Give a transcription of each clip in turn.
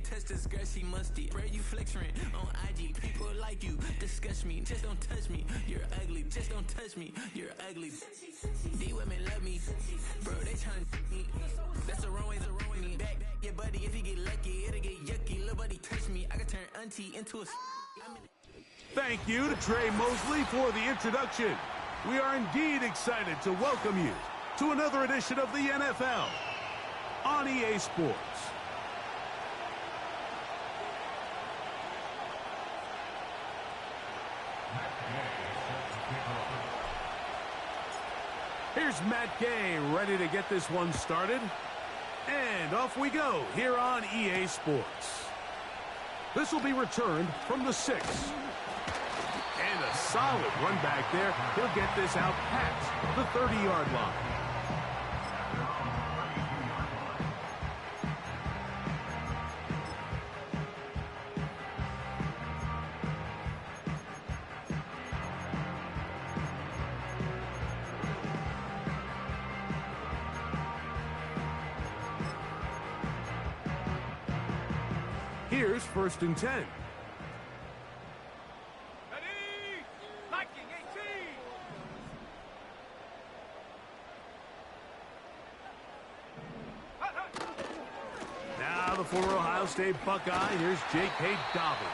can't touch this girl, she musty. Where you flex rent on IG, people like you disgust me. Just don't touch me, you're ugly. Just don't touch me, you're ugly. These women love me, bro, they tryna me. That's the wrong way, me back. Yeah, buddy, if you get lucky, it'll get yucky. Little buddy touch me, I can turn auntie into a. Thank you to Trey Mosley for the introduction. We are indeed excited to welcome you to another edition of the NFL on EA Sports. Here's Matt Gay ready to get this one started. And off we go here on EA Sports. This will be returned from the 6. And a solid run back there. He'll get this out past the 30-yard line. Here's 1st and 10. Ready? Liking 18. Now the former Ohio State Buckeye, here's J.K. Dobbins.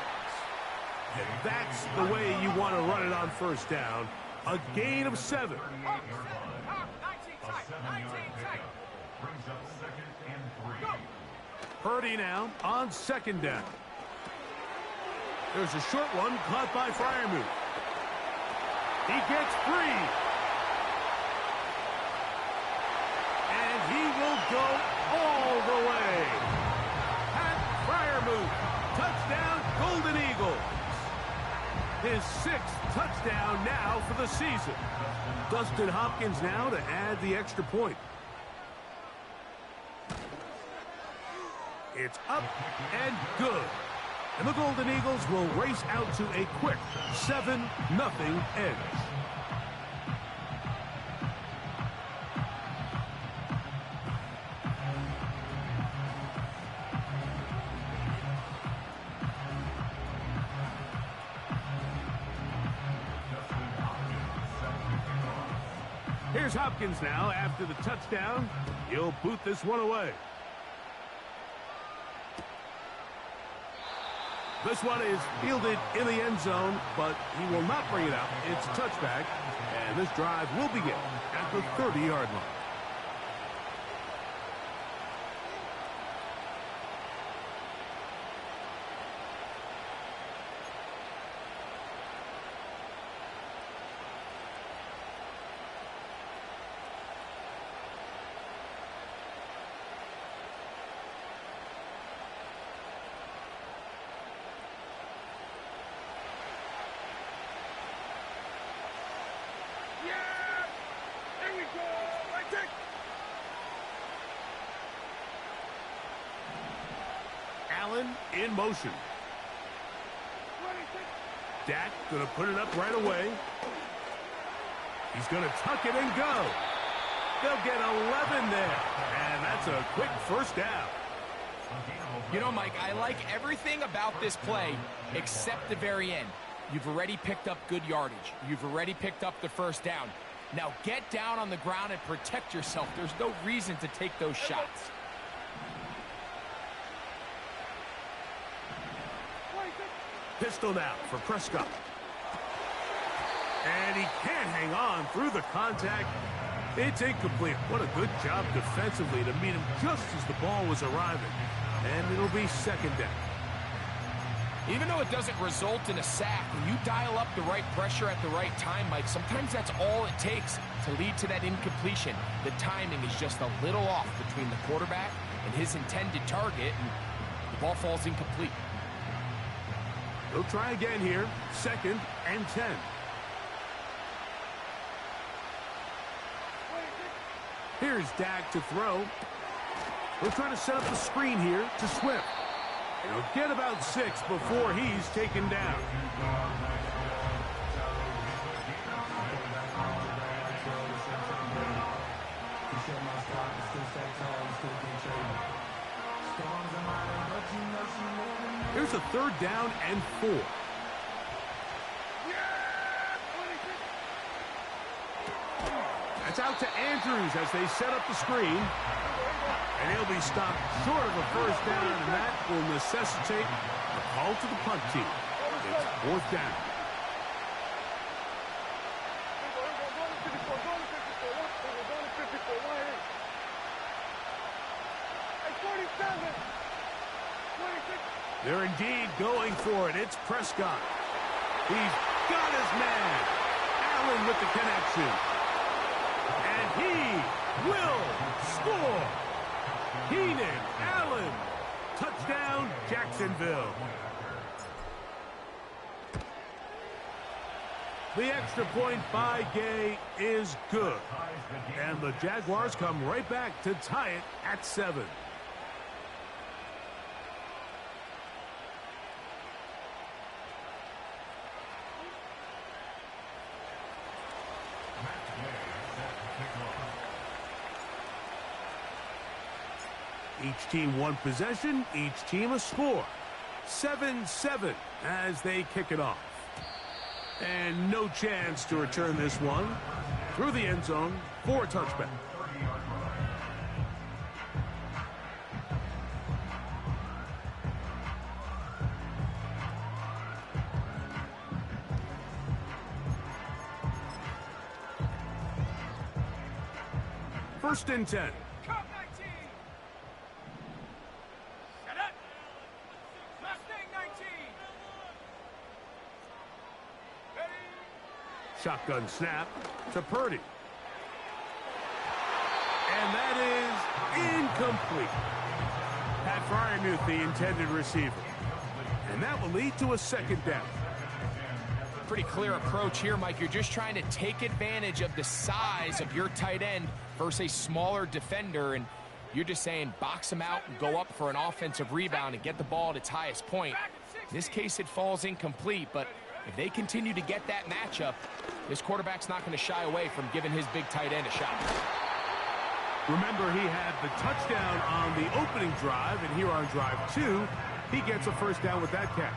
And that's the way you want to run it on 1st down. A gain of 7. Purdy now on 2nd down. There's a short one caught by Freiermuth. He gets free. And he will go all the way. Pat Freiermuth, touchdown, Golden Eagles. His 6th touchdown now for the season. Dustin Hopkins now to add the extra point. It's up and good. And the Golden Eagles will race out to a quick 7-0 edge. Here's Hopkins now after the touchdown. He'll boot this one away. This one is fielded in the end zone, but he will not bring it out. It's a touchback, and this drive will begin at the 30-yard line. Allen in motion. Dak going to put it up right away. He's going to tuck it and go. They'll get 11 there. And that's a quick 1st down. You know, Mike, I like everything about this play except the very end. You've already picked up good yardage. You've already picked up the 1st down. Now get down on the ground and protect yourself. There's no reason to take those shots. Pistol now for Prescott. And he can't hang on through the contact. It's incomplete. What a good job defensively to meet him just as the ball was arriving. And it'll be 2nd down. Even though it doesn't result in a sack, when you dial up the right pressure at the right time, Mike, sometimes that's all it takes to lead to that incompletion. The timing is just a little off between the quarterback and his intended target, and the ball falls incomplete. They'll try again here. 2nd and 10. Here's Dak to throw. They'll try to set up the screen here to Swift. And he'll get about 6 before he's taken down. Here's a 3rd down and 4. That's out to Andrews as they set up the screen. And he'll be stopped short of a 1st down, and that will necessitate a call to the punt team. It's 4th down. They're indeed going for it. It's Prescott. He's got his man. Allen with the connection. And he will score. Keenan Allen. Touchdown, Jacksonville. The extra point by Gay is good. And the Jaguars come right back to tie it at 7. Each team one possession, each team a score. 7-7 as they kick it off. And no chance to return this one through the end zone for a touchback. First and 10. Shotgun snap to Purdy. And that is incomplete. Pat Fryermuth, the intended receiver. And that will lead to a 2nd down. Pretty clear approach here, Mike. You're just trying to take advantage of the size of your tight end versus a smaller defender, and you're just saying box him out and go up for an offensive rebound and get the ball at its highest point. In this case, it falls incomplete, but if they continue to get that matchup, this quarterback's not going to shy away from giving his big tight end a shot. Remember, he had the touchdown on the opening drive, and here on drive 2, he gets a 1st down with that catch.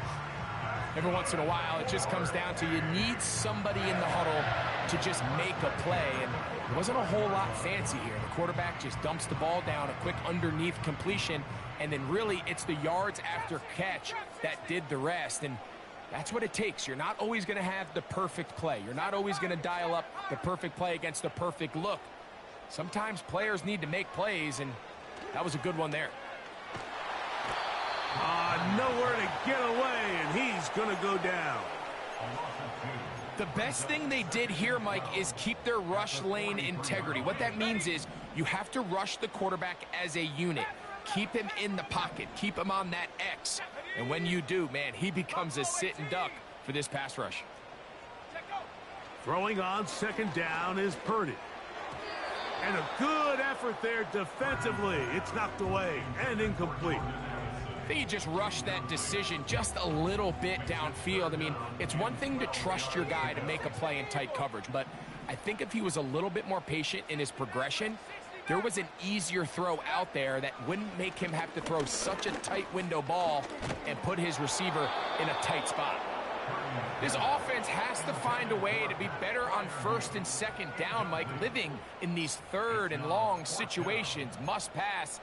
Every once in a while, it just comes down to you need somebody in the huddle to just make a play, and it wasn't a whole lot fancy here. The quarterback just dumps the ball down, a quick underneath completion, and then really it's the yards after catch that did the rest, and that's what it takes. You're not always going to have the perfect play. You're not always going to dial up the perfect play against the perfect look. Sometimes players need to make plays, and that was a good one there. Nowhere to get away, and he's going to go down. The best thing they did here, Mike, is keep their rush lane integrity. What that means is you have to rush the quarterback as a unit. Keep him in the pocket. Keep him on that X. And when you do, man, he becomes a sitting duck for this pass rush. Throwing on 2nd down is Purdy. And a good effort there defensively. It's knocked away and incomplete. I think he just rushed that decision just a little bit downfield. I mean, it's one thing to trust your guy to make a play in tight coverage, but I think if he was a little bit more patient in his progression, there was an easier throw out there that wouldn't make him have to throw such a tight window ball and put his receiver in a tight spot. This offense has to find a way to be better on 1st and 2nd down, Mike. Living in these 3rd and long situations, must pass,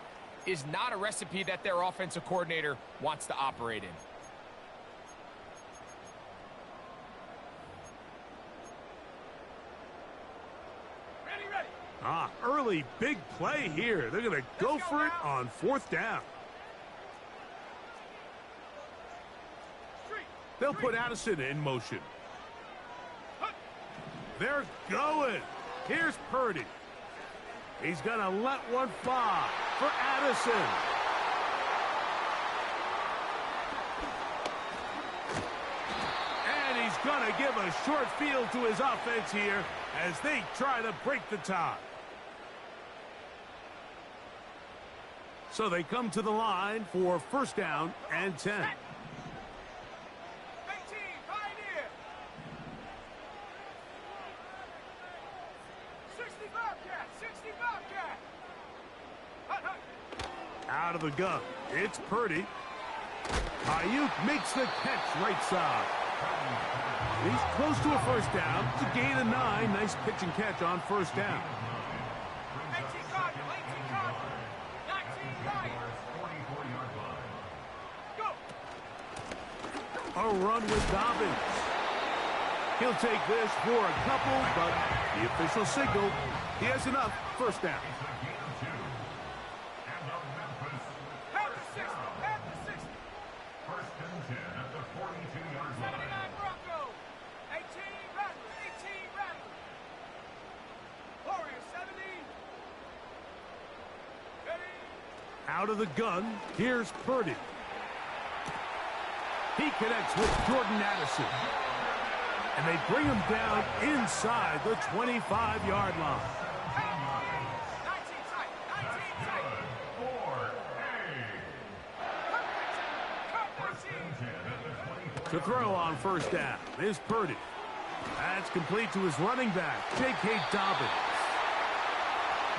is not a recipe that their offensive coordinator wants to operate in. Early big play here. They're going to go for it on 4th down. They'll put Addison in motion. They're going. Here's Purdy. He's going to let one fly for Addison. And he's going to give a short field to his offense here as they try to break the tie. So they come to the line for 1st down and 10. 18, Pioneer. 60 Bobcat, 60 Bobcat. Out of the gun, it's Purdy. Ayuk makes the catch right side. He's close to a first down. It's a gain of 9. Nice pitch and catch on first down. 18 Cardinals, 18 Cardinals, 19 Lions. Go. A run with Dobbins. He'll take this for a couple, but the official signal, he has enough. First down. Head to 60, head to 60. First and 10 at the 42-yard 79 line. Broncos, 18 Rattlers, 18 Rattlers. Warriors, 70. Ready. Out of the gun, here's Purdy. He connects with Jordan Addison. And they bring him down inside the 25-yard line. 19 tight, 19 tight. 4A. To throw on first down is Purdy. That's complete to his running back, J.K. Dobbins.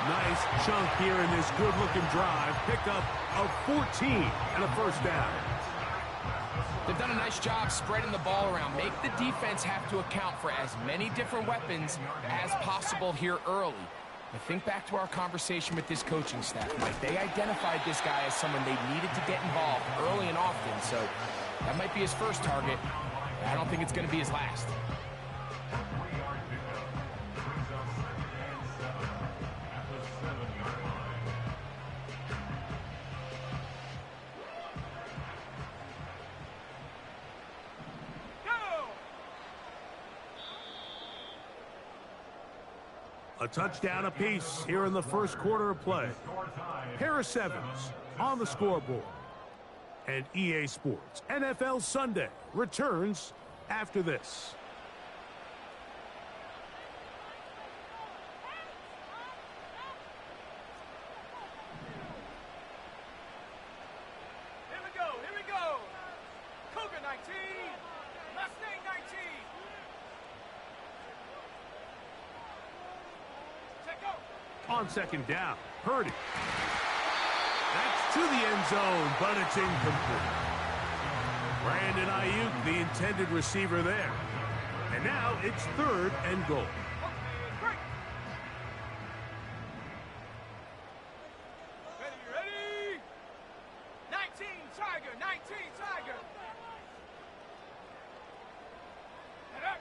Nice chunk here in this good-looking drive. Pickup of 14 and a first down. They've done a nice job spreading the ball around. Make the defense have to account for as many different weapons as possible here early. But think back to our conversation with this coaching staff, Mike. They identified this guy as someone they needed to get involved early and often, so that might be his first target. I don't think it's going to be his last. A touchdown apiece here in the first quarter of play. Harris Evans on the scoreboard. And EA Sports NFL Sunday returns after this. Here we go, here we go. Cougar 19, Mustang 19. Check out. On second down, Purdy. That's to the end zone, but it's incomplete. Brandon Ayuk, the intended receiver there. And now it's third and goal. Break. Ready? 19 Tiger, 19 Tiger. Head up.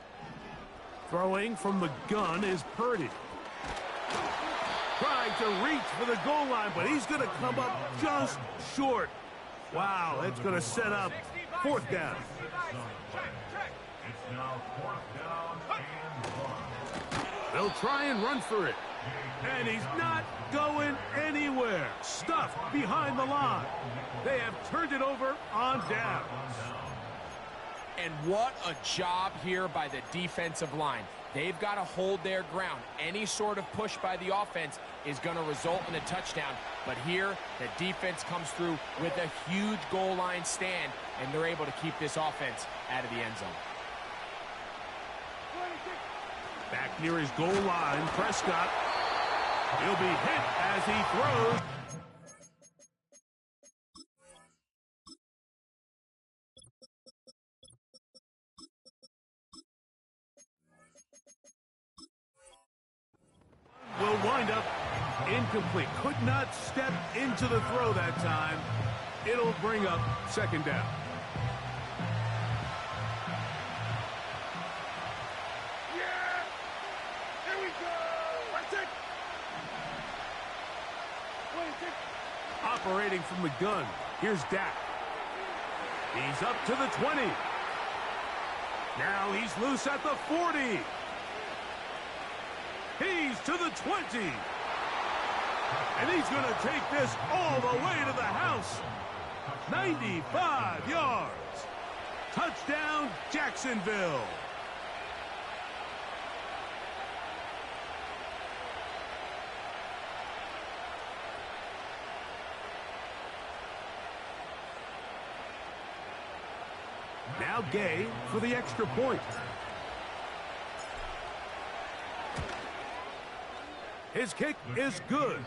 Throwing from the gun is Purdy. Trying to reach for the goal line, but he's going to come up just short. Wow, that's going to set up fourth down. Check. It's now 4th down and 1. They'll try and run for it. And he's not going anywhere. Stuffed behind the line. They have turned it over on downs. And what a job here by the defensive line. They've got to hold their ground. Any sort of push by the offense is going to result in a touchdown. But here, the defense comes through with a huge goal line stand, and they're able to keep this offense out of the end zone. Back near his goal line, Prescott. He'll be hit as he throws. Will wind up incomplete. Could not step into the throw that time. It'll bring up second down. Yeah. Here we go. That's it. Operating from the gun, here's Dak. He's up to the 20. Now he's loose at the 40. He's to the 20. And he's going to take this all the way to the house. 95 yards. Touchdown, Jacksonville. Now Gay for the extra point. His kick is good.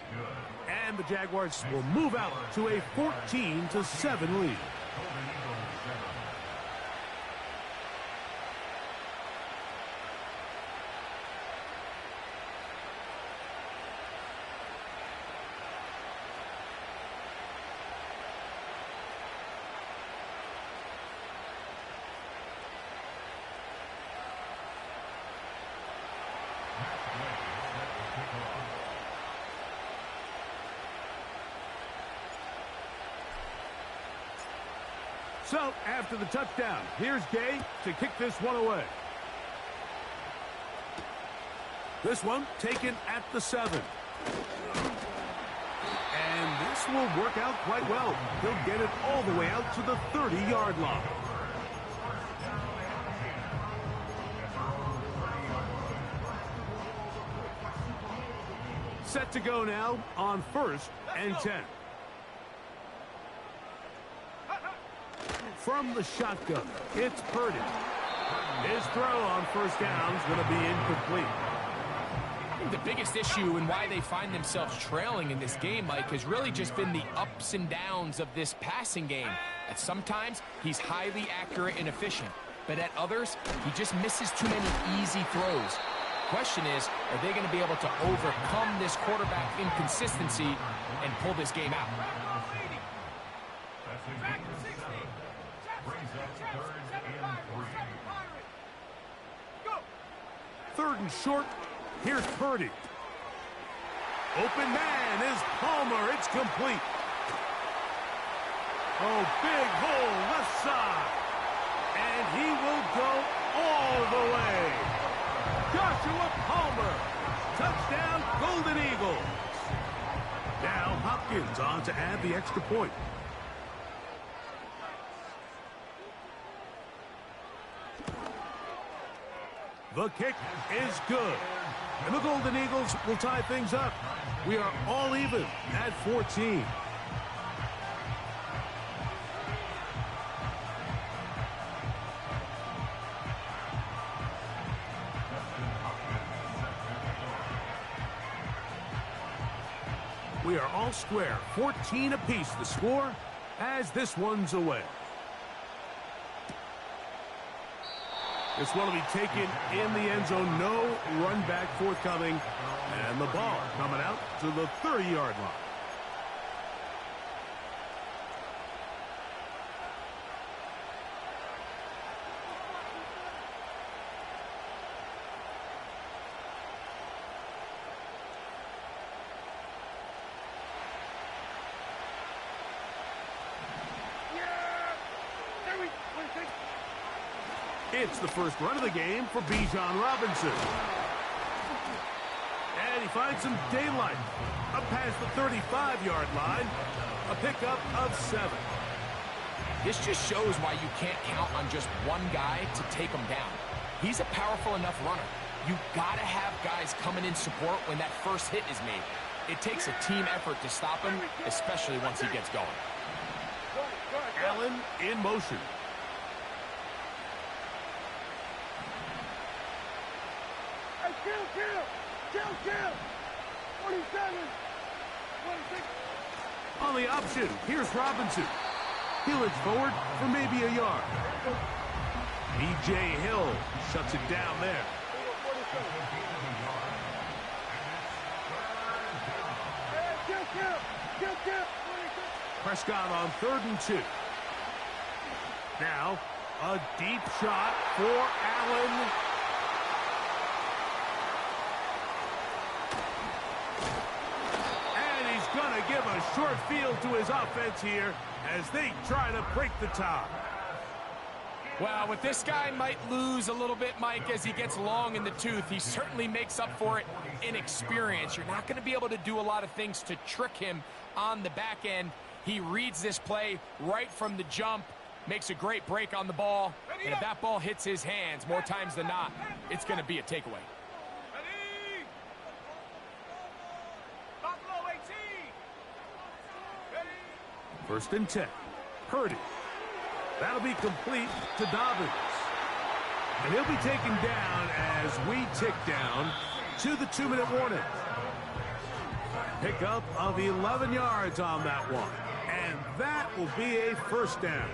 And the Jaguars will move out to a 14-7 lead. So, after the touchdown, here's Gay to kick this one away. This one taken at the 7. And this will work out quite well. He'll get it all the way out to the 30-yard line. Set to go now on 1st and 10. From the shotgun, it's Purdy. His throw on 1st down is going to be incomplete. The biggest issue and why they find themselves trailing in this game, Mike, has really just been the ups and downs of this passing game. At sometimes, he's highly accurate and efficient, but at others, he just misses too many easy throws. Question is, are they going to be able to overcome this quarterback inconsistency and pull this game out? Third and short. Here's Purdy. Open man is Palmer. It's complete. Oh, big hole left side. And he will go all the way. Joshua Palmer. Touchdown, Golden Eagles. Now Hopkins on to add the extra point. The kick is good. And the Golden Eagles will tie things up. We are all even at 14. We are all square. 14 apiece the score as this one's away. This one will be taken in the end zone. No run back forthcoming. And the ball coming out to the 30-yard line. It's the first run of the game for Bijan Robinson. And he finds some daylight. Up past the 35-yard line. A pickup of 7. This just shows why you can't count on just one guy to take him down. He's a powerful enough runner. You gotta have guys coming in support when that first hit is made. It takes a team effort to stop him, especially once he gets going. Allen in motion. Kill! 27! 26! On the option, here's Robinson. He looks forward for maybe a yard. B.J. Hill shuts it down there. Kill! Prescott on 3rd and 2. Now, a deep shot for Allen. Going to give a short field to his offense here as they try to break the tie. Well, with this guy might lose a little bit, Mike, as he gets long in the tooth. He certainly makes up for it in experience. You're not going to be able to do a lot of things to trick him on the back end. He reads this play right from the jump, makes a great break on the ball, and if that ball hits his hands more times than not, it's going to be a takeaway. First and 10. Purdy. That'll be complete to Dobbins. And he'll be taken down as we tick down to the 2-minute warning. Pickup of 11 yards on that one. And that will be a first down.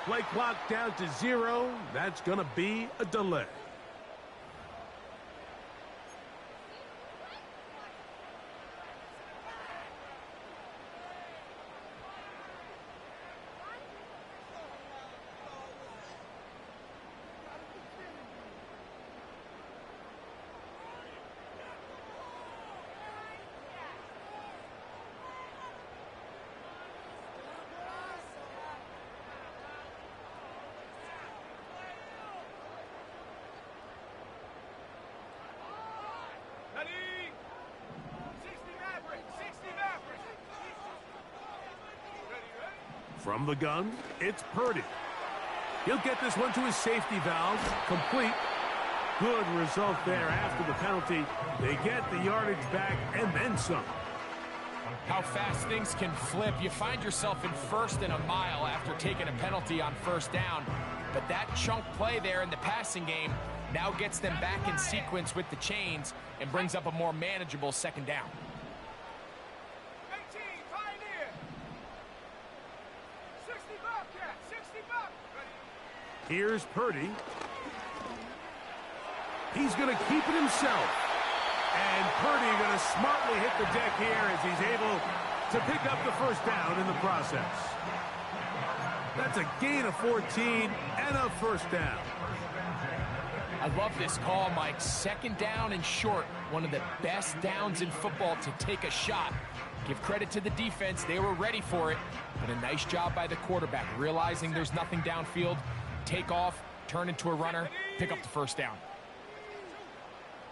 Play clock down to 0. That's going to be a delay. From the gun, it's Purdy. He'll get this one to his safety valve, complete. Good result there after the penalty. They get the yardage back and then some. How fast things can flip. You find yourself in 1st and a mile after taking a penalty on 1st down. But that chunk play there in the passing game now gets them back in sequence with the chains and brings up a more manageable 2nd down. Here's Purdy. He's going to keep it himself. And Purdy going to smartly hit the deck here as he's able to pick up the 1st down in the process. That's a gain of 14 and a 1st down. I love this call, Mike. 2nd down and short. One of the best downs in football to take a shot. Give credit to the defense. They were ready for it. But a nice job by the quarterback, realizing there's nothing downfield. Take off, turn into a runner, pick up the 1st down.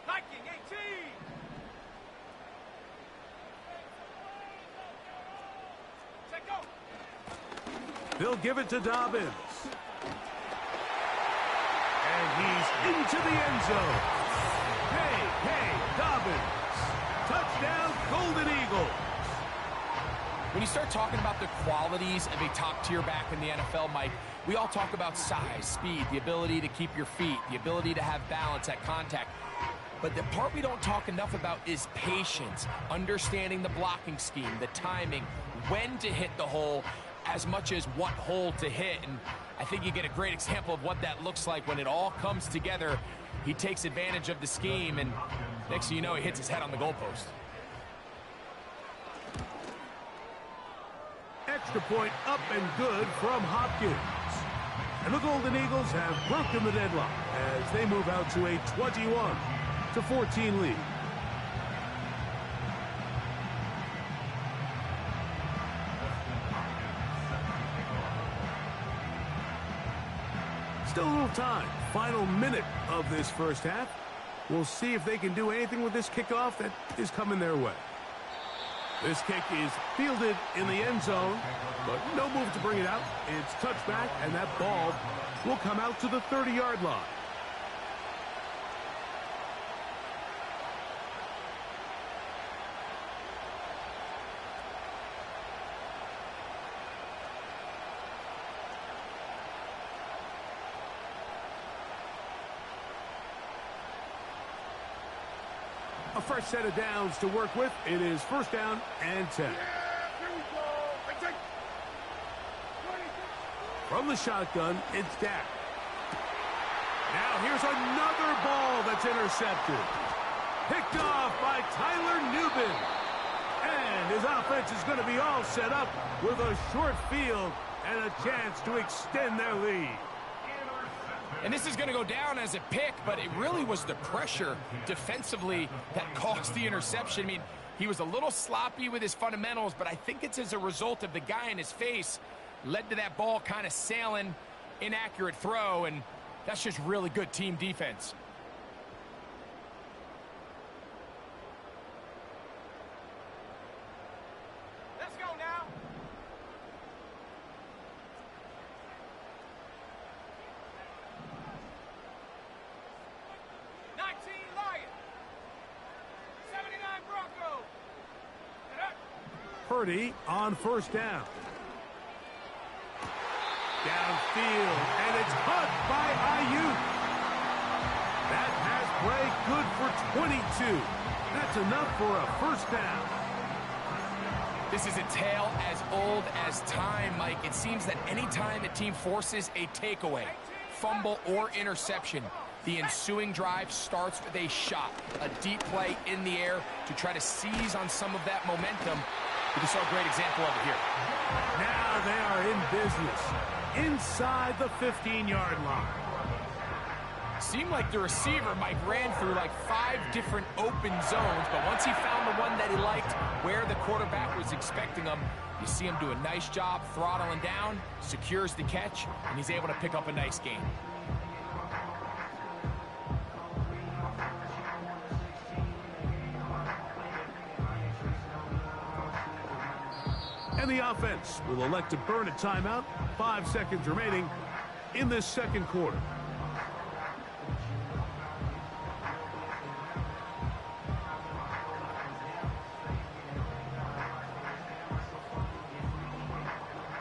Viking 18. Take go. They'll give it to Dobbins. And he's into the end zone. Hey, Dobbins. Touchdown, Golden Eagles. When you start talking about the qualities of a top-tier back in the NFL, Mike, we all talk about size, speed, the ability to keep your feet, the ability to have balance at contact. But the part we don't talk enough about is patience, understanding the blocking scheme, the timing, when to hit the hole, as much as what hole to hit. And I think you get a great example of what that looks like when it all comes together. He takes advantage of the scheme, and next thing you know, he hits his head on the goalpost. Extra point up and good from Hopkins. And the Golden Eagles have broken the deadlock as they move out to a 21-14 lead. Still a little time. Final minute of this 1st half. We'll see if they can do anything with this kickoff that is coming their way. This kick is fielded in the end zone, but no move to bring it out. It's touchback, and that ball will come out to the 30-yard line. A fresh set of downs to work with. It is 1st down and 10. From the shotgun, it's Dak. Now here's another ball that's intercepted. Picked off by Tyler Nubin. And his offense is going to be all set up with a short field and a chance to extend their lead. And this is going to go down as a pick, but it really was the pressure defensively that caused the interception. I mean, he was a little sloppy with his fundamentals, but I think it's as a result of the guy in his face led to that ball kind of sailing, inaccurate throw, and that's just really good team defense. Let's go now. Purdy on 1st down. Downfield, and it's caught by Ayuk. That pass play good for 22. That's enough for a 1st down. This is a tale as old as time, Mike. It seems that anytime a team forces a takeaway, fumble, or interception, the ensuing drive starts with a shot, a deep play in the air to try to seize on some of that momentum. We just saw a great example of it here. Now they are in business inside the 15-yard line. Seemed like the receiver, Mike, ran through like 5 different open zones, but once he found the one that he liked, where the quarterback was expecting him, you see him do a nice job throttling down, secures the catch, and he's able to pick up a nice gain. And the offense will elect to burn a timeout. 5 seconds remaining in this second quarter.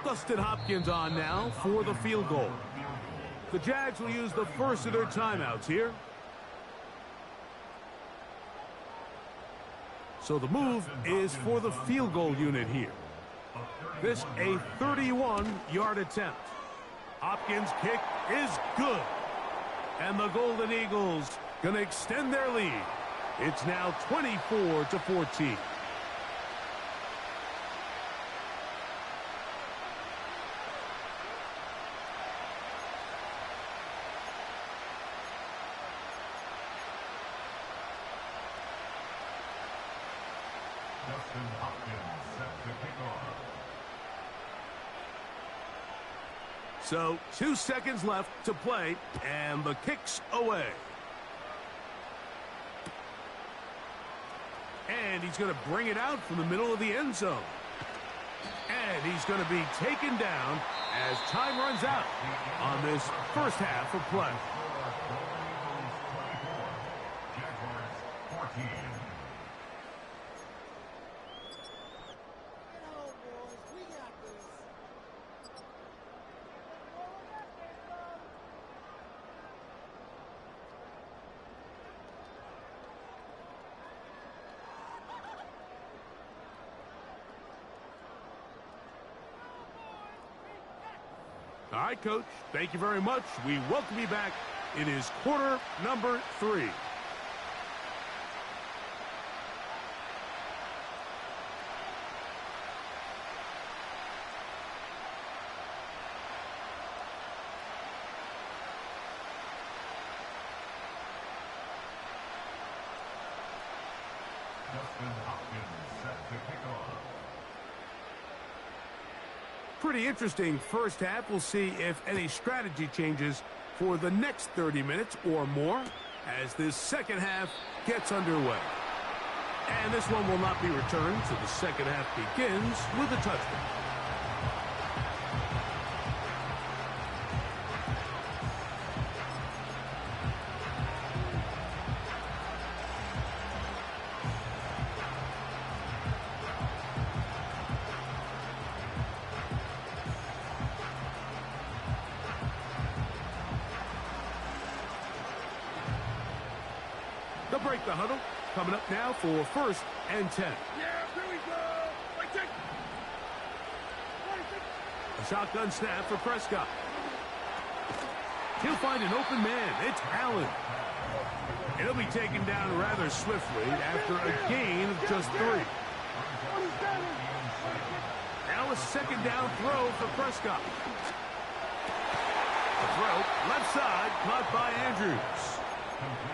Dustin Hopkins on now for the field goal. The Jags will use the first of their timeouts here. So the move is for the field goal unit here. This a 31-yard attempt. Hopkins' kick is good. And the Golden Eagles going to extend their lead. It's now 24-14. Dustin Hopkins set to kick off. So 2 seconds left to play, and the kick's away. And he's going to bring it out from the middle of the end zone. And he's going to be taken down as time runs out on this first half of play. Jaguars 14. All right, Coach, thank you very much. We welcome you back. It is quarter number 3. Dustin Hopkins set to kick off. Pretty interesting first half. We'll see if any strategy changes for the next 30 minutes or more as this second half gets underway. And this one will not be returned, so the second half begins with a touchdown. They'll break the huddle. Coming up now for 1st and 10. Yeah, here we go. Wait, take. A shotgun snap for Prescott. He'll find an open man. It's Allen. He'll be taken down rather swiftly after a gain of just 3. Now a second down throw for Prescott. The throw, left side, caught by Andrews.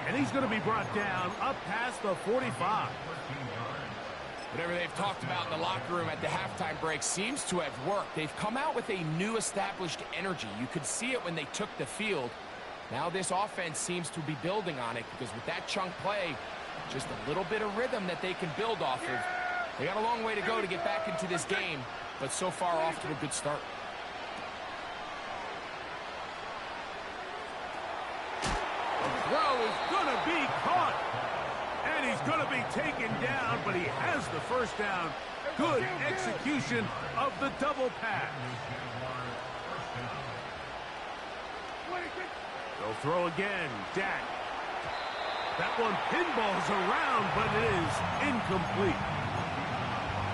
And he's going to be brought down up past the 45. Whatever they've talked about in the locker room at the halftime break seems to have worked. They've come out with a new established energy. You could see it when they took the field. Now this offense seems to be building on it because with that chunk play, just a little bit of rhythm that they can build off of. They got a long way to go to get back into this game, but so far off to a good start. Throw is going to be caught. And he's going to be taken down, but he has the first down. Good execution of the double pass. They'll throw again. Dak. That one pinballs around, but it is incomplete.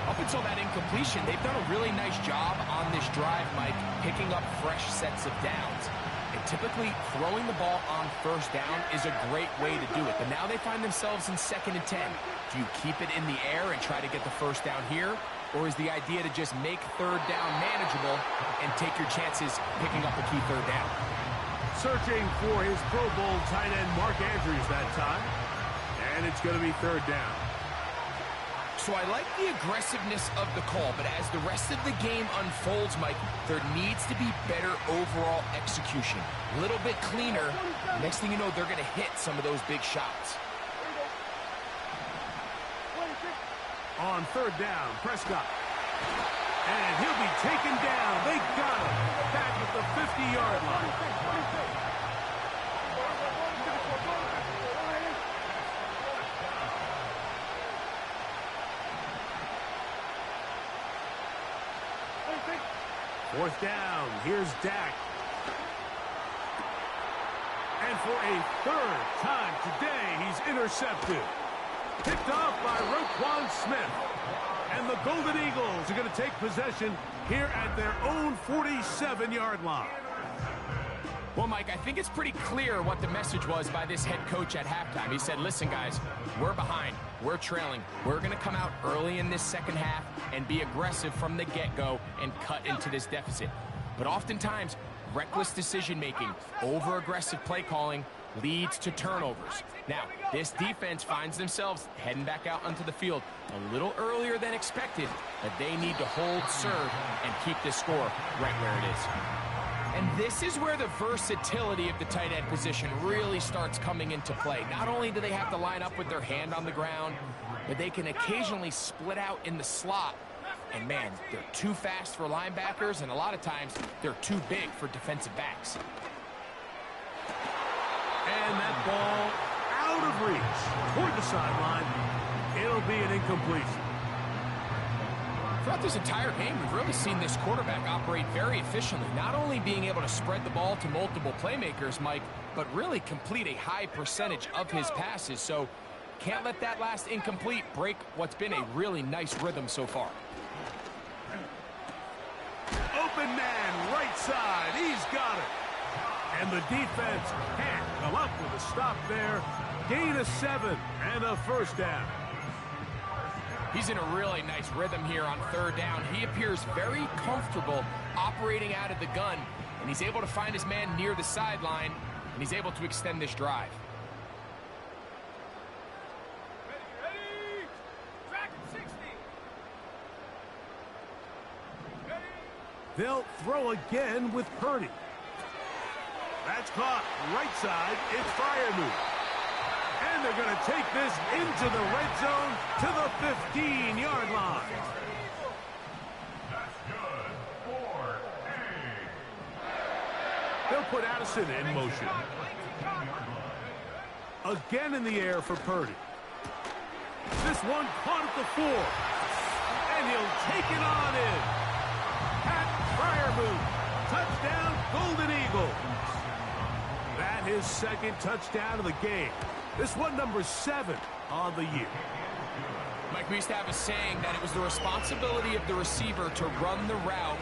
A up until that incompletion, they've done a really nice job on this drive, Mike, picking up fresh sets of downs. And typically, throwing the ball on first down is a great way to do it. But now they find themselves in 2nd and 10. Do you keep it in the air and try to get the first down here? Or is the idea to just make 3rd down manageable and take your chances picking up a key 3rd down? Searching for his Pro Bowl tight end Mark Andrews that time. And it's going to be 3rd down. So I like the aggressiveness of the call, but as the rest of the game unfolds, Mike, there needs to be better overall execution. A little bit cleaner. Next thing you know, they're going to hit some of those big shots. On 3rd down, Prescott. And he'll be taken down. They got him. Back at the 50-yard line. Fourth down, here's Dak. And for a 3rd time today, he's intercepted. Picked off by Roquan Smith. And the Golden Eagles are going to take possession here at their own 47-yard line. Well, Mike, I think it's pretty clear what the message was by this head coach at halftime. He said, listen, guys, we're behind. We're trailing. We're going to come out early in this second half and be aggressive from the get-go and cut into this deficit. But oftentimes, reckless decision-making, over-aggressive play calling leads to turnovers. Now, this defense finds themselves heading back out onto the field a little earlier than expected, but they need to hold serve and keep this score right where it is. And this is where the versatility of the tight end position really starts coming into play. Not only do they have to line up with their hand on the ground, but they can occasionally split out in the slot. And man, they're too fast for linebackers, and a lot of times they're too big for defensive backs. And that ball out of reach toward the sideline. It'll be an incompletion. Throughout this entire game, we've really seen this quarterback operate very efficiently, not only being able to spread the ball to multiple playmakers, Mike, but really complete a high percentage of his passes. So can't let that last incomplete break what's been a really nice rhythm so far. Open man, right side. He's got it. And the defense can't come up with a stop there. Gain of 7 and a first down. He's in a really nice rhythm here on 3rd down. He appears very comfortable operating out of the gun, and he's able to find his man near the sideline, and he's able to extend this drive. Ready. Track 60. Ready. They'll throw again with Purdy. That's caught. Right side, it's Freiermuth. And they're going to take this into the red zone to the 15-yard line. That's good. 4-8. They'll put Addison in motion. Again in the air for Purdy. This one caught at the 4. And he'll take it on in. Pat Freiermuth. Touchdown, Golden Eagles. That his 2nd touchdown of the game. This one number 7 on the year. Mike, we used to have a saying that it was the responsibility of the receiver to run the route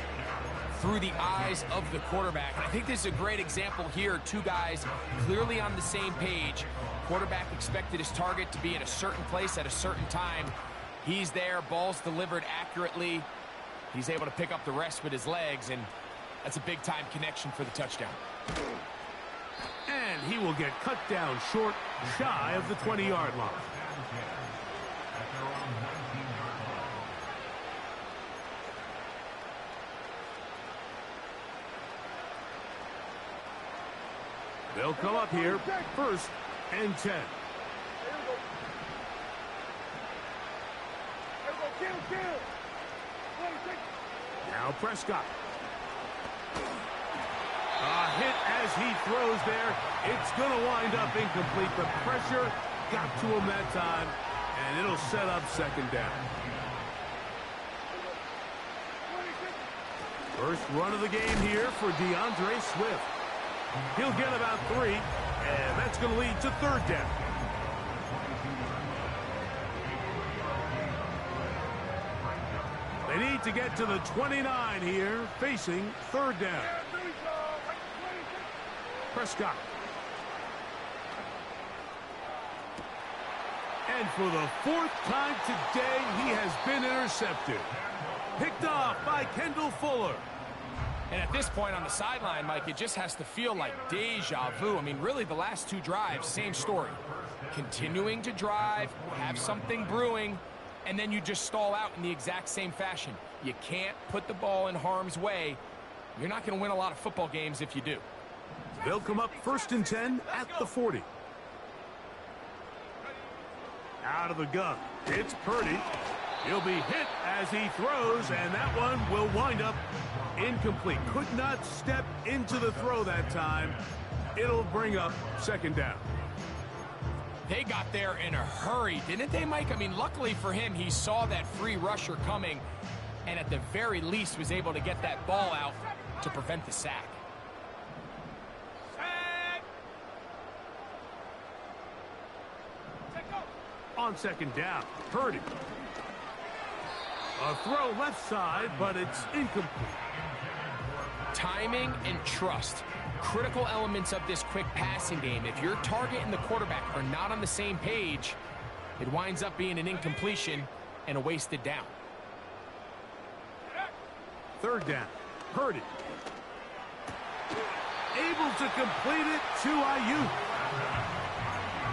through the eyes of the quarterback. And I think this is a great example here. 2 guys clearly on the same page. Quarterback expected his target to be in a certain place at a certain time. He's there, ball's delivered accurately. He's able to pick up the rest with his legs, and that's a big-time connection for the touchdown. And he will get cut down short, shy of the 20-yard line. They'll come up here, 1st and 10. Now Prescott. A hit as he throws there. It's going to wind up incomplete. The pressure got to him that time, and it'll set up 2nd down. First run of the game here for DeAndre Swift. He'll get about 3, and that's going to lead to 3rd down. need to get to the 29 here, facing third down. Prescott. And for the fourth time today, he has been intercepted. Picked off by Kendall Fuller. And at this point on the sideline, Mike, it just has to feel like deja vu. I mean, really, the last two drives, same story. Continuing to drive, have something brewing, and then you just stall out in the exact same fashion. You can't put the ball in harm's way. You're not going to win a lot of football games if you do. They'll come up 1st and 10 at the 40. Out of the gun, it's Purdy. He'll be hit as he throws, and that one will wind up incomplete. Could not step into the throw that time. It'll bring up 2nd down. They got there in a hurry, didn't they, Mike? I mean, luckily for him, he saw that free rusher coming, and at the very least was able to get that ball out to prevent the sack. On 2nd down, Purdy. A throw left side, but it's incomplete. Timing and trust, critical elements of this quick passing game. If your target and the quarterback are not on the same page, it winds up being an incompletion and a wasted down. 3rd down, Purdy. Able to complete it to Ayuk.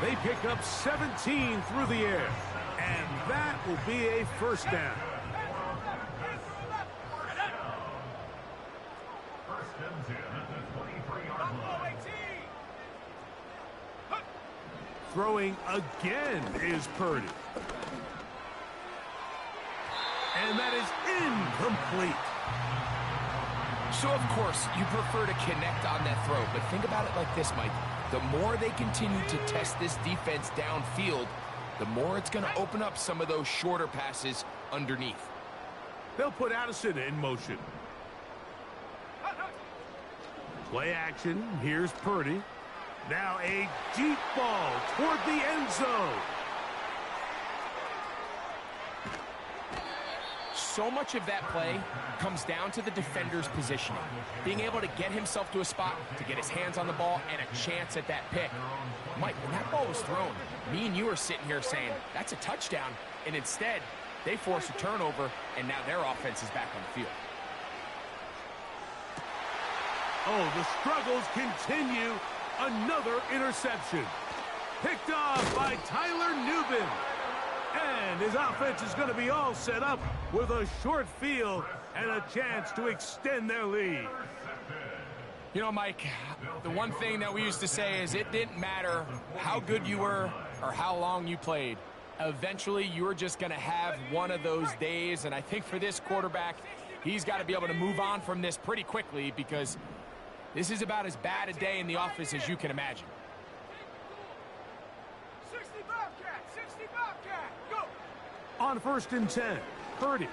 They pick up 17 through the air, and that will be a 1st down. Throwing again is Purdy. And that is incomplete. So, of course, you prefer to connect on that throw, but think about it like this, Mike. The more they continue to test this defense downfield, the more it's going to open up some of those shorter passes underneath. They'll put Addison in motion. Play action. Here's Purdy. Now a deep ball toward the end zone. So much of that play comes down to the defender's positioning. Being able to get himself to a spot, to get his hands on the ball, and a chance at that pick. Mike, when that ball was thrown, me and you are sitting here saying, that's a touchdown. And instead, they force a turnover, and now their offense is back on the field. Oh, the struggles continue. Another interception. Picked off by Tyler Nubin. And his offense is going to be all set up with a short field and a chance to extend their lead. You know, Mike, the one thing that we used to say is it didn't matter how good you were or how long you played. Eventually, you were just going to have one of those days. And I think for this quarterback, he's got to be able to move on from this pretty quickly because this is about as bad a day in the office as you can imagine. 60 Bobcat, 60 Bobcat, go! On 1st and 10, Purdy.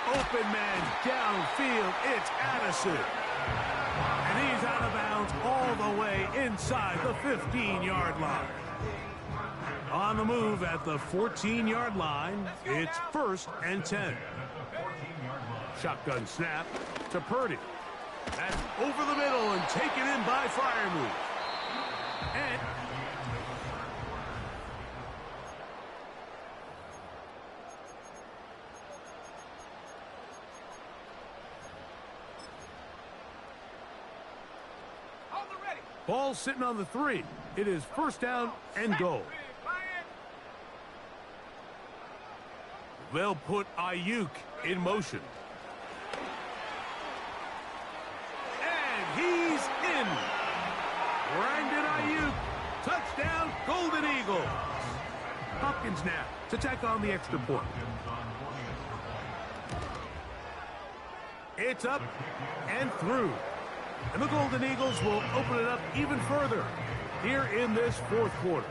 Open man downfield, it's Addison. And he's out of bounds all the way inside the 15-yard line. On the move at the 14-yard line, it's 1st and 10. Shotgun snap to Purdy. That's over the middle and taken in by Freiermuth. And ball sitting on the 3. It is 1st down and goal. They'll put Ayuk in motion. And he's in. Brandon Ayuk. Touchdown, Golden Eagles. Hopkins now to tack on the extra point. It's up and through. And the Golden Eagles will open it up even further here in this 4th quarter.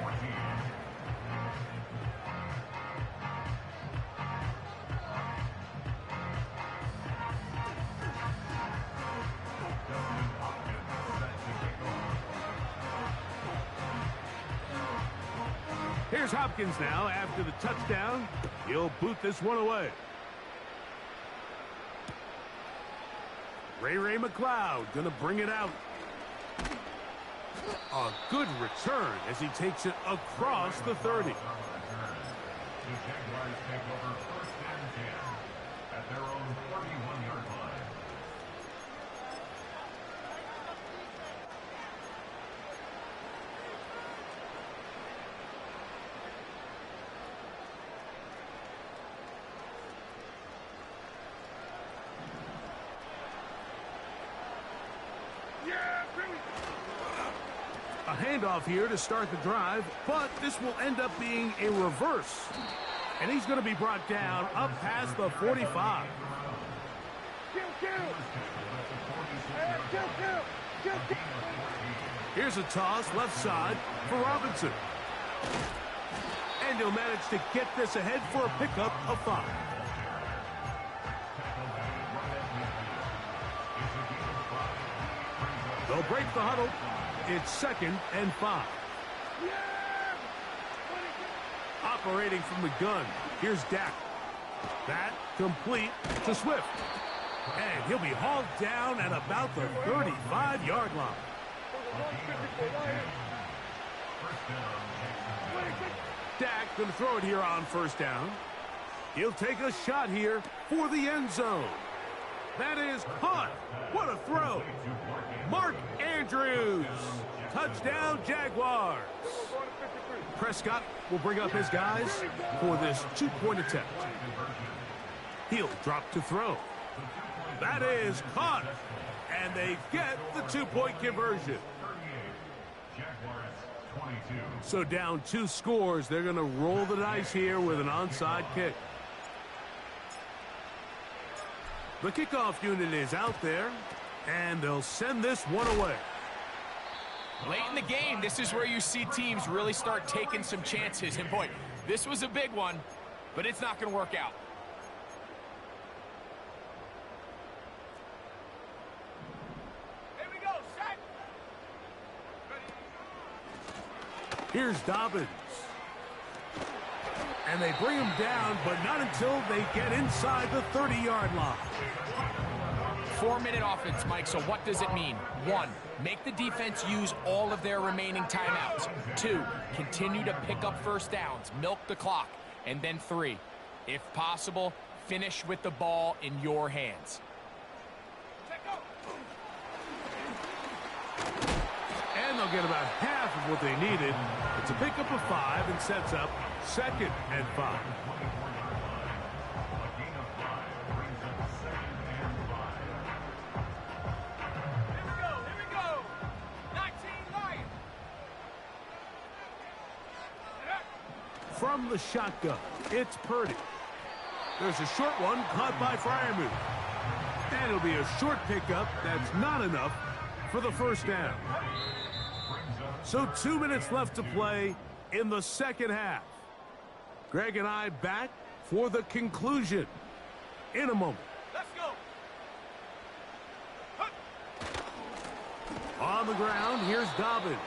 Here's Hopkins now after the touchdown. He'll boot this one away. Ray McLeod going to bring it out. A good return as he takes it across the 30. The Jaguars take over 1st and 10 at their own 41-yard line. A handoff here to start the drive, but this will end up being a reverse. And he's going to be brought down up past the 45. Here's a toss left side for Robinson. And he'll manage to get this ahead for a pickup of 5. They'll break the huddle. It's 2nd and 5. Operating from the gun. Here's Dak. That complete to Swift. And he'll be hauled down at about the 35-yard line. Dak going to throw it here on 1st down. He'll take a shot here for the end zone. That is caught. What a throw. Mark Andrews. Touchdown, Jaguars. Prescott will bring up his guys for this 2-point attempt. He'll drop to throw. That is caught. And they get the 2-point conversion. So down 2 scores, they're going to roll the dice here with an onside kick. The kickoff unit is out there, and they'll send this one away. Late in the game, this is where you see teams really start taking some chances. And boy, this was a big one, but it's not going to work out. Here we go, set. Here's Dobbins. And they bring him down, but not until they get inside the 30-yard line. 4-minute offense, Mike, so what does it mean? 1, make the defense use all of their remaining timeouts. 2, continue to pick up 1st downs, milk the clock. And then 3, if possible, finish with the ball in your hands. And they'll get about half of what they needed. It's a pickup of 5 and sets up 2nd and 5. Here we go. 19 Lions. From the shotgun, it's Purdy. There's a short one caught by Freiermuth. And it'll be a short pickup that's not enough for the 1st down. So 2 minutes left to play in the 2nd half. Greg and I back for the conclusion in a moment. Let's go. On the ground, here's Dobbins.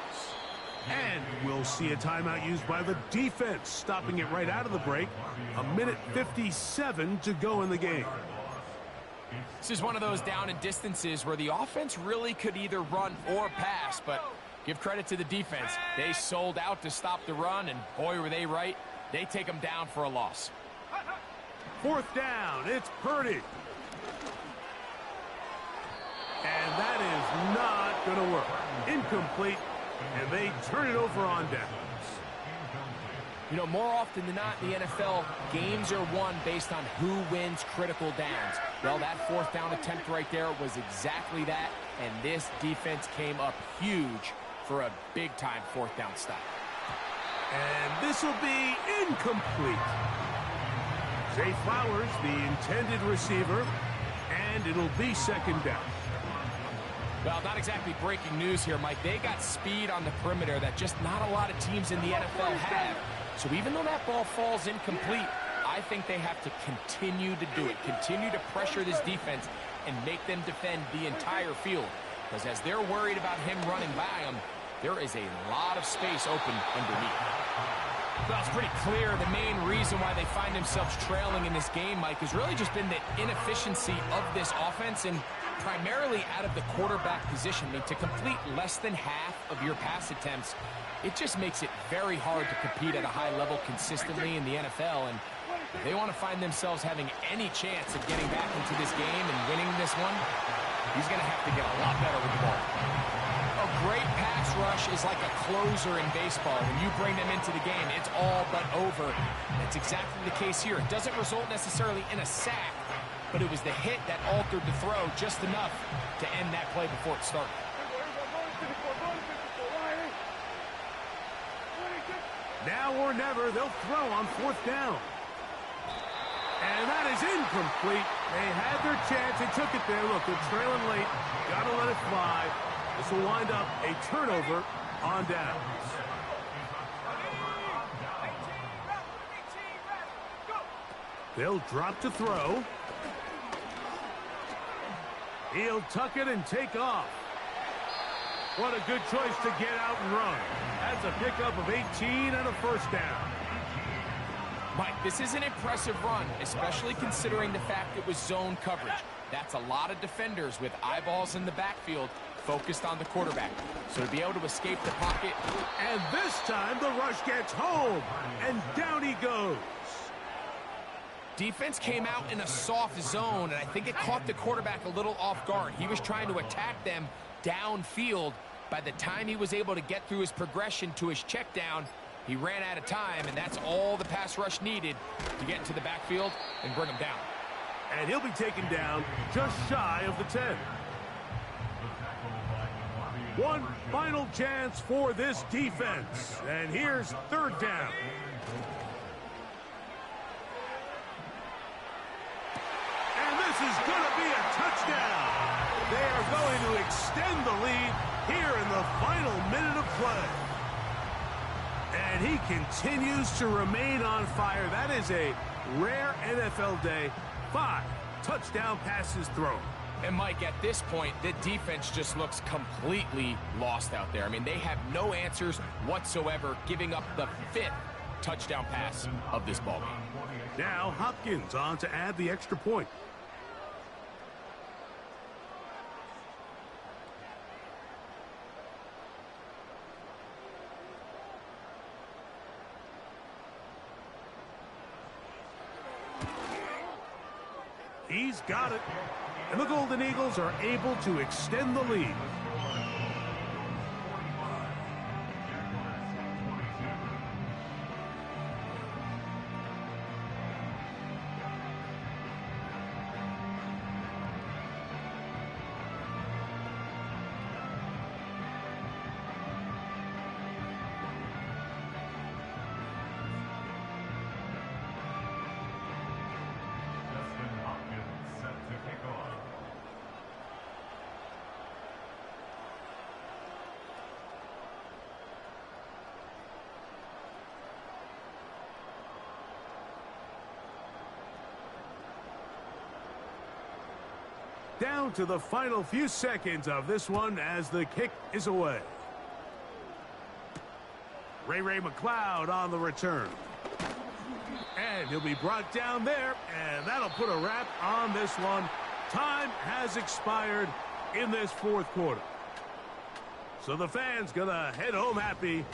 And we'll see a timeout used by the defense, stopping it right out of the break. 1:57 to go in the game. This is one of those down and distances where the offense really could either run or pass, but give credit to the defense. They sold out to stop the run, and boy, were they right. They take them down for a loss. 4th down, it's Purdy. And that is not going to work. Incomplete, and they turn it over on downs. You know, more often than not in the NFL, games are won based on who wins critical downs. Well, that 4th down attempt right there was exactly that, and this defense came up huge for a big-time 4th down stop. And this will be incomplete. Zay Flowers, the intended receiver, and it'll be 2nd down. Well, not exactly breaking news here, Mike. They got speed on the perimeter that just not a lot of teams in the NFL have. So even though that ball falls incomplete, I think they have to continue to do it. Continue to pressure this defense and make them defend the entire field. Because as they're worried about him running by them, there is a lot of space open underneath. Well, it's pretty clear the main reason why they find themselves trailing in this game, Mike, has really just been the inefficiency of this offense and primarily out of the quarterback position. I mean, to complete less than half of your pass attempts, it just makes it very hard to compete at a high level consistently in the NFL. And if they want to find themselves having any chance of getting back into this game and winning this one, he's going to have to get a lot better with the ball. A great pass rush is like a closer in baseball. When you bring them into the game, it's all but over. That's exactly the case here. It doesn't result necessarily in a sack, but it was the hit that altered the throw just enough to end that play before it started. Now or never, they'll throw on 4th down. And that is incomplete. They had their chance. They took it there. Look, they're trailing late. Got to let it fly. This will wind up a turnover on downs. They'll drop to throw. He'll tuck it and take off. What a good choice to get out and run. That's a pickup of 18 and a 1st down. Mike, this is an impressive run, especially considering the fact it was zone coverage. That's a lot of defenders with eyeballs in the backfield focused on the quarterback. So to be able to escape the pocket. And this time the rush gets home, and down he goes. Defense came out in a soft zone, and I think it caught the quarterback a little off guard. He was trying to attack them downfield. By the time he was able to get through his progression to his check down, he ran out of time, and that's all the pass rush needed to get into the backfield and bring him down. And he'll be taken down just shy of the 10. One final chance for this defense. And here's 3rd down. And this is going to be a touchdown. They are going to extend the lead here in the final minute of play. And he continues to remain on fire. That is a rare NFL day. 5 touchdown passes thrown. And Mike, at this point, the defense just looks completely lost out there. I mean, they have no answers whatsoever, giving up the 5th touchdown pass of this ballgame. Now Hopkins on to add the extra point. He's got it. And the Golden Eagles are able to extend the lead. Down to the final few seconds of this one as the kick is away. Ray McLeod on the return. And he'll be brought down there, and that'll put a wrap on this one. Time has expired in this 4th quarter. So the fans gonna head home happy